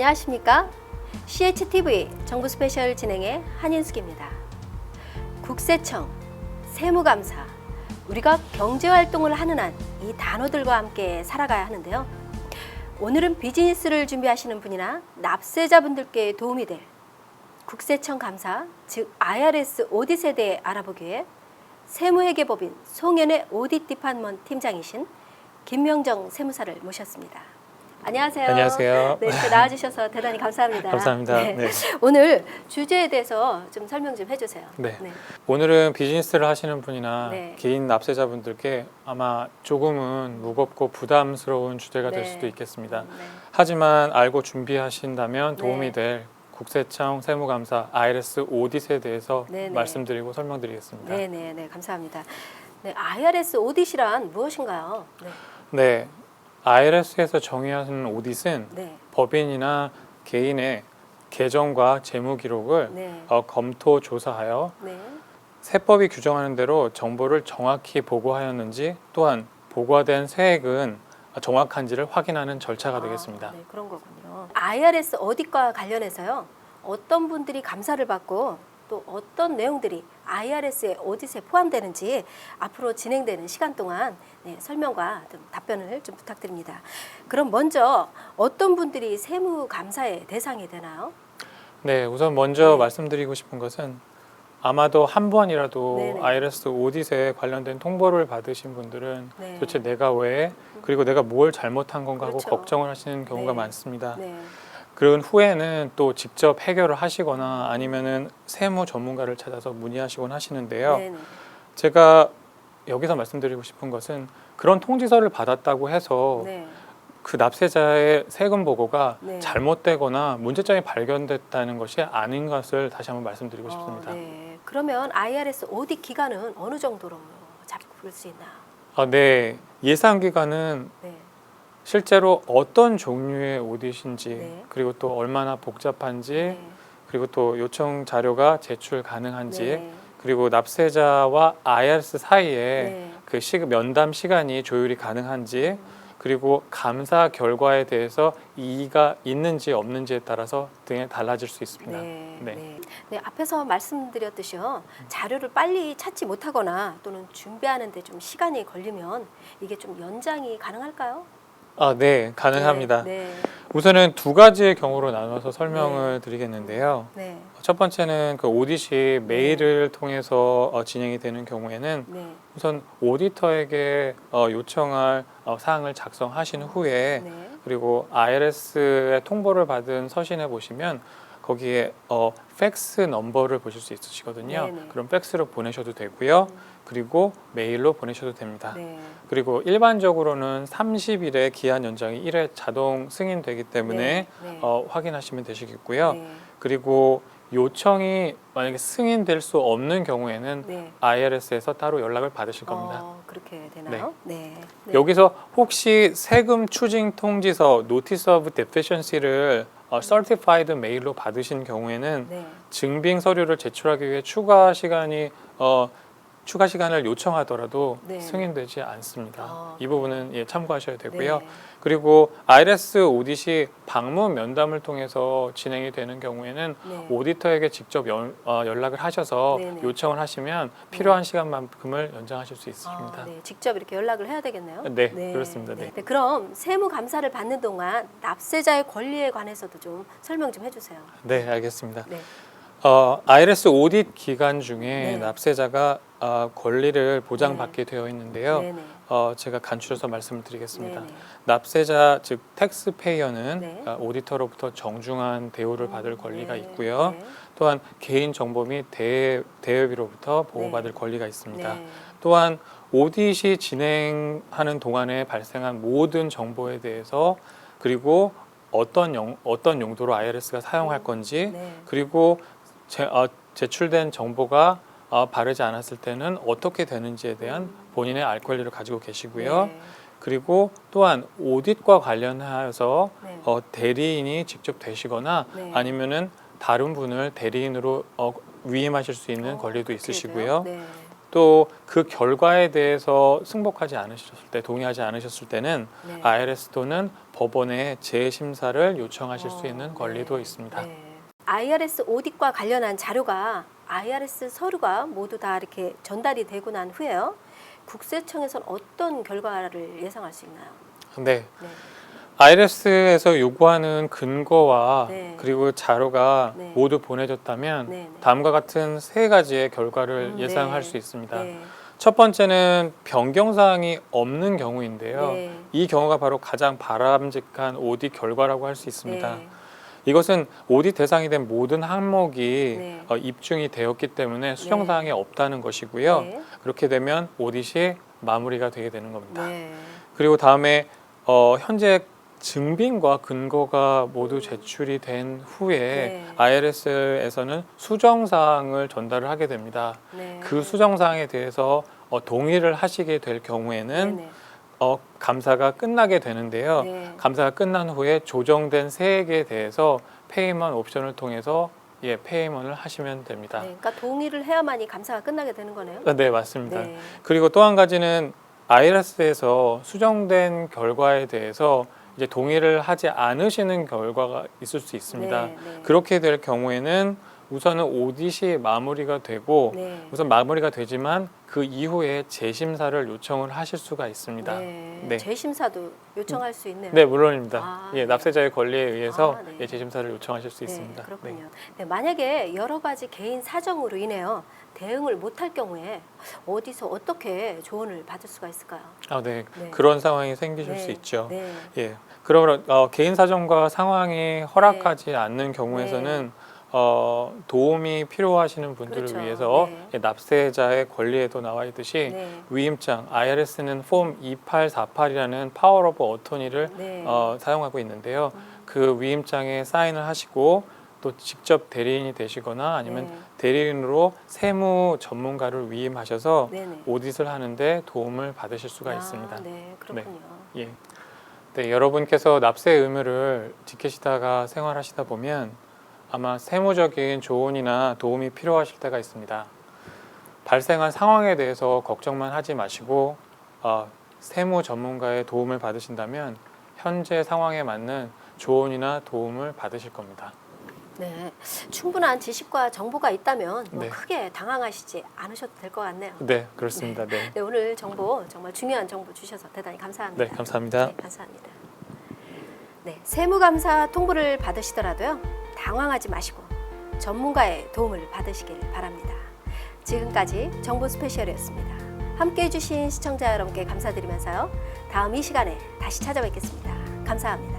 안녕하십니까? CHTV 정부 스페셜 진행의 한인숙입니다. 국세청, 세무감사, 우리가 경제활동을 하는 한 이 단어들과 함께 살아가야 하는데요. 오늘은 비즈니스를 준비하시는 분이나 납세자분들께 도움이 될 국세청 감사, 즉 IRS 오디트에 대해 알아보기 위해 세무회계법인 송현의 오디트 디파트먼트 팀장이신 김명정 세무사를 모셨습니다. 안녕하세요. 안녕하세요. 네, 이렇게 나와주셔서 대단히 감사합니다. 감사합니다. 네. 네. 오늘 주제에 대해서 좀 설명 좀 해주세요. 네. 오늘은 비즈니스를 하시는 분이나 네. 개인 납세자분들께 아마 조금은 무겁고 부담스러운 주제가 될 네. 수도 있겠습니다. 네. 하지만 알고 준비하신다면 도움이 네. 될 국세청 세무감사 IRS 오디트에 대해서 네, 네. 말씀드리고 설명드리겠습니다. 네, 감사합니다. 네, IRS 오디트란 무엇인가요? 네. 네. IRS에서 정의하는 오디트는 네. 법인이나 개인의 계정과 재무 기록을 네. 검토 조사하여 네. 세법이 규정하는 대로 정보를 정확히 보고하였는지 또한 보고된 세액은 정확한지를 확인하는 절차가 되겠습니다. 네, 그런 거군요. IRS 오디트과 관련해서요. 어떤 분들이 감사를 받고 또 어떤 내용들이 IRS의 오디트에 포함되는지 앞으로 진행되는 시간 동안 설명과 좀 답변을 좀 부탁드립니다. 그럼 먼저 어떤 분들이 세무감사의 대상이 되나요? 네, 우선 먼저 네. 말씀드리고 싶은 것은 아마도 한 번이라도 네네. IRS 오디트에 관련된 통보를 받으신 분들은 네. 도대체 내가 왜 그리고 내가 뭘 잘못한 건가 하고 그렇죠. 걱정을 하시는 경우가 네. 많습니다. 네. 그런 후에는 또 직접 해결을 하시거나 아니면은 세무 전문가를 찾아서 문의하시곤 하시는데요. 네네. 제가 여기서 말씀드리고 싶은 것은 그런 통지서를 받았다고 해서 네. 그 납세자의 세금 보고가 네. 잘못되거나 문제점이 발견됐다는 것이 아닌 것을 다시 한번 말씀드리고 싶습니다. 네. 그러면 IRS 오디트 기간은 어느 정도로 잡을 수 있나요? 네, 예상 기간은 네. 실제로 어떤 종류의 오디트인지 네. 그리고 또 얼마나 복잡한지 네. 그리고 또 요청 자료가 제출 가능한지 네. 그리고 납세자와 IRS 사이에 네. 그 면담 시간이 조율이 가능한지 그리고 감사 결과에 대해서 이의가 있는지 없는지에 따라서 등에 달라질 수 있습니다. 네, 앞에서 말씀드렸듯이요. 자료를 빨리 찾지 못하거나 또는 준비하는 데 좀 시간이 걸리면 이게 좀 연장이 가능할까요? 네, 가능합니다. 네. 우선은 두 가지의 경우로 나눠서 설명을 드리겠는데요. 네. 첫 번째는 그 오디시 메일을 통해서 진행이 되는 경우에는 네. 우선 오디터에게 요청할 사항을 작성하신 후에 네. 그리고 IRS의 통보를 받은 서신에 보시면 거기에 팩스 넘버를 보실 수 있으시거든요. 네네. 그럼 팩스로 보내셔도 되고요. 그리고 메일로 보내셔도 됩니다. 네. 그리고 일반적으로는 30일의 기한 연장이 1회 자동 승인되기 때문에 네. 확인하시면 되시겠고요. 네. 그리고 요청이 만약에 승인될 수 없는 경우에는 네. IRS에서 따로 연락을 받으실 겁니다. 그렇게 되나요? 네. 네. 여기서 혹시 세금 추징 통지서 Notice of Deficiency를 Certified 메일로 받으신 경우에는 네. 증빙 서류를 제출하기 위해 추가 시간을 요청하더라도 네. 승인되지 않습니다. 이 네. 부분은 참고하셔야 되고요. 네. 그리고 IRS 오디시 방문 면담을 통해서 진행이 되는 경우에는 네. 오디터에게 직접 연락을 하셔서 네네. 요청을 하시면 필요한 시간만큼을 연장하실 수 있습니다. 네. 직접 이렇게 연락을 해야 되겠네요. 네, 그렇습니다. 네. 네, 그럼 세무 감사를 받는 동안 납세자의 권리에 관해서도 좀 설명 좀 해주세요. 네, 알겠습니다. 네. IRS 오디트 기간 중에 네. 납세자가 권리를 보장받게 되어 있는데요. 네네. 제가 간추려서 말씀을 드리겠습니다. 네네. 납세자 즉 텍스페이어는 네. 오디터로부터 정중한 대우를 받을 권리가 네. 있고요. 네. 또한 개인 정보 및 대여비로부터 보호받을 네. 권리가 있습니다. 네. 또한 오디시 진행하는 동안에 발생한 모든 정보에 대해서 그리고 어떤 용도로 IRS가 사용할 건지 네. 그리고 제출된 정보가 바르지 않았을 때는 어떻게 되는지에 대한 본인의 알 권리를 가지고 계시고요. 네. 그리고 또한 오디트과 관련하여서 네. 대리인이 직접 되시거나 네. 아니면은 다른 분을 대리인으로 위임하실 수 있는 권리도 그렇게 있으시고요. 돼요? 네. 또 그 결과에 대해서 승복하지 않으셨을 때, 동의하지 않으셨을 때는 네. IRS 또는 법원에 재심사를 요청하실 수 있는 권리도 네. 있습니다. 네. IRS 오디트과 관련한 자료가 IRS 서류가 모두 다 이렇게 전달이 되고 난 후에요. 국세청에서는 어떤 결과를 예상할 수 있나요? 네. 네. IRS에서 요구하는 근거와 네. 그리고 자료가 네. 모두 보내졌다면 네, 네. 다음과 같은 세 가지의 결과를 네. 예상할 수 있습니다. 네. 첫 번째는 변경사항이 없는 경우인데요. 네. 이 경우가 바로 가장 바람직한 오디트 결과라고 할 수 있습니다. 네. 이것은 오디트 대상이 된 모든 항목이 네. 입증이 되었기 때문에 수정사항이 없다는 것이고요. 네. 그렇게 되면 오디트이 마무리가 되게 되는 겁니다. 네. 그리고 다음에 현재 증빙과 근거가 모두 제출이 된 후에 네. IRS에서는 수정사항을 전달을 하게 됩니다. 네. 그 수정사항에 대해서 동의를 하시게 될 경우에는 네. 감사가 끝나게 되는데요. 네. 감사가 끝난 후에 조정된 세액에 대해서 페이먼 옵션을 통해서 페이먼을 하시면 됩니다. 네. 그러니까 동의를 해야만이 감사가 끝나게 되는 거네요. 네, 맞습니다. 네. 그리고 또 한 가지는 IRS에서 수정된 결과에 대해서 이제 동의를 하지 않으시는 결과가 있을 수 있습니다. 네, 네. 그렇게 될 경우에는 우선은 오디트이 마무리가 되고 네. 우선 마무리가 되지만 그 이후에 재심사를 요청을 하실 수가 있습니다. 네. 네. 재심사도 요청할 수 있네요. 네, 물론입니다. 아, 예, 네. 납세자의 권리에 의해서 네. 재심사를 요청하실 수 네, 있습니다. 그렇군요. 네, 만약에 여러 가지 개인 사정으로 인해요 대응을 못할 경우에 어디서 어떻게 조언을 받을 수가 있을까요? 네. 네. 그런 상황이 생기실 네. 수 있죠. 네. 예, 그러면 개인 사정과 상황이 허락하지 않는 경우에서는 도움이 필요하시는 분들을 그렇죠. 위해서 네. 납세자의 권리에도 나와 있듯이 네. 위임장, IRS는 폼 2848이라는 파워 오브 어토니를 네. 사용하고 있는데요. 그 위임장에 사인을 하시고 또 직접 대리인이 되시거나 아니면 네. 대리인으로 세무 전문가를 위임하셔서 네네. 오디트를 하는데 도움을 받으실 수가 있습니다. 네, 그렇군요. 예. 네, 여러분께서 납세 의무를 지키시다가 생활하시다 보면 아마 세무적인 조언이나 도움이 필요하실 때가 있습니다. 발생한 상황에 대해서 걱정만 하지 마시고 세무 전문가의 도움을 받으신다면 현재 상황에 맞는 조언이나 도움을 받으실 겁니다. 네, 충분한 지식과 정보가 있다면 뭐 네. 크게 당황하시지 않으셔도 될 것 같네요. 네, 그렇습니다. 네, 네, 오늘 정보 정말 중요한 정보 주셔서 대단히 감사합니다. 네, 감사합니다. 네, 감사합니다. 네, 세무감사 통보를 받으시더라도요 당황하지 마시고 전문가의 도움을 받으시길 바랍니다. 지금까지 정보 스페셜이었습니다. 함께해 주신 시청자 여러분께 감사드리면서요 다음 이 시간에 다시 찾아뵙겠습니다. 감사합니다.